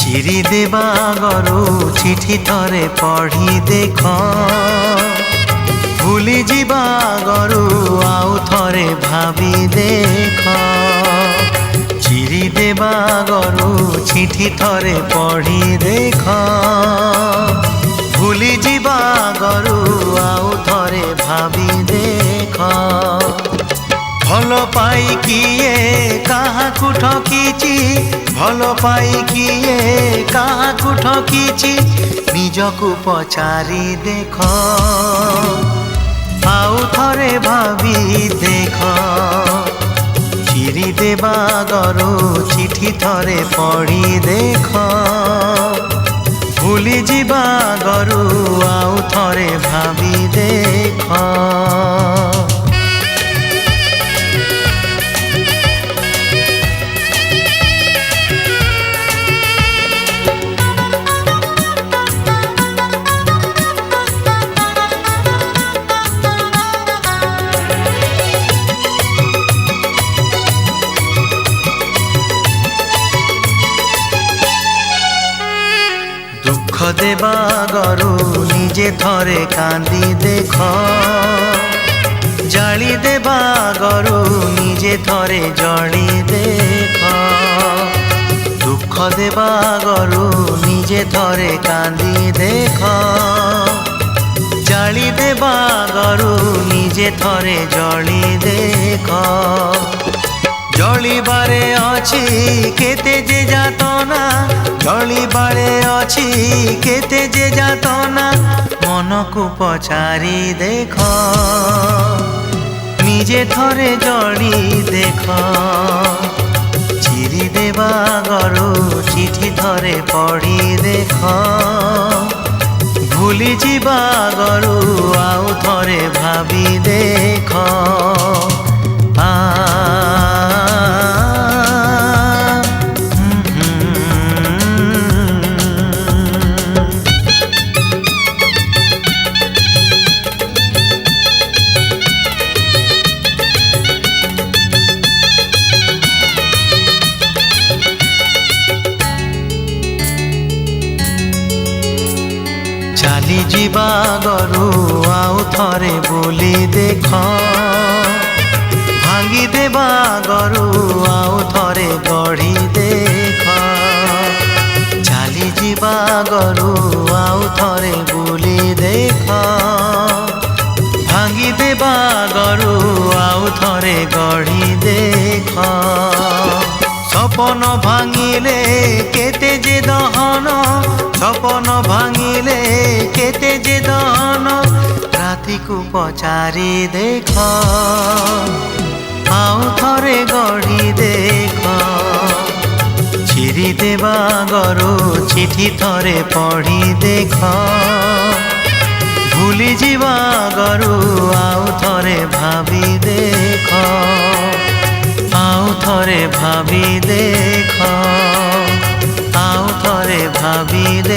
ଚିରି ଦେବା ଆଗରୁ ଚିଠି ଥରେ ପଢ଼ି ଦେଖ, ଭୁଲି ଯିବା ଆଗରୁ ଆଉ ଥରେ ଭାବି ଦେଖ। ଚିରି ଦେବା ଆଗରୁ ଚିଠି ଥରେ ପଢ଼ି ଦେଖ, ଭୁଲି ଯିବା ଆଗରୁ ଆଉ ଥରେ ଭାବି ଦେଖ। ଭଲ ପାଇ କିଏ କାହାକୁ ଠକିଛି, ଭଲ ପାଇ କିଏ କାହାକୁ ଠକିଛି, ନିଜକୁ ପଚାରି ଦେଖ, ଆଉ ଥରେ ଭାବି ଦେଖ। ଚିରି ଦେବା ଆଗରୁ ଚିଠି ଥରେ ପଢ଼ି ଦେଖ, ଭୁଲି ଯିବା ଆଗରୁ ଆଉ ଥରେ ଭାବି ଦେଖ। দুঃখ দেবা আগରୁ নিজে থরে কান্দি দেখ, জালি দেবা আগରୁ নিজে থরে জলি দেখ। দুঃখ দেবা আগରୁ নিজে থরে কান্দি দেখ, জালি দেবা আগରୁ নিজে থরে জলি দেখ। জলিবারে অছি কেতে যে যাতনা, জলিবারে অছি কেতে যে যাতনা, মনকু পচারি দেখ, নিজে থরে জলি দেখ। চিরি দেবা আগରୁ চিঠি থরে পড়ি দেখ, ভুলি ଯିବା ଆଗରୁ ଆଉ ଥରେ ଭାବି ଦେଖ। ଚାଲି ଯିବା ଆଗରୁ ଆଉ ଥରେ ବୁଲି ଦେଖ, ଭାଙ୍ଗି ଦେବା ଆଗରୁ ଆଉ ଥରେ ଗଢ଼ି ଦେଖ। ଚାଲି ଯିବା ଆଗରୁ ଆଉ ଥରେ ବୁଲି ଦେଖ, ଭାଙ୍ଗି ଦେବା ଆଗରୁ ଆଉ ଥରେ ଗଢ଼ି ଦେଖ। সপন ভাঙিলে কেতে যে দহন, সপন ভাঙিলে কেতে যে দহন, রাতিকু পচারি দেখ, আউ থরে গড়ি দেখ। চিরি দেবা আগରୁ চিঠি থরে পড়ি দেখ, ভুলি ଯିବା ଆଗରୁ ଆଉ ଥରେ ଭାବି ଦେଖ, ଆଉ ଥରେ ଭାବି ଦେଖ, ଆଉ ଥରେ ଭାବି ଦେଖ।